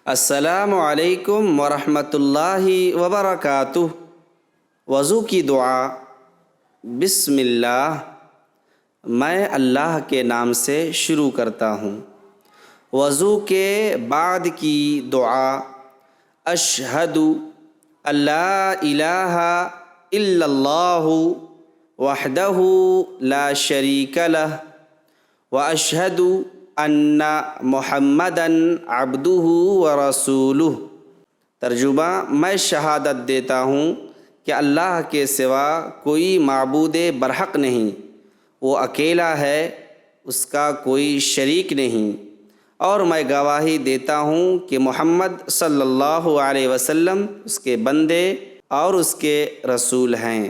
السلام علیکم ورحمۃ اللہ وبرکاتہ۔ وضو کی دعا۔ بسم اللہ، میں اللہ کے نام سے شروع کرتا ہوں۔ وضو کے بعد کی دعا: اشہد اللہ الہ الا اللہ وحدہ لا شریک لہ واشہد ان محمدً عبدہ ورسولہ۔ ترجمہ: میں شہادت دیتا ہوں کہ اللہ کے سوا کوئی معبود برحق نہیں، وہ اکیلا ہے، اس کا کوئی شریک نہیں، اور میں گواہی دیتا ہوں کہ محمد صلی اللہ علیہ وسلم اس کے بندے اور اس کے رسول ہیں۔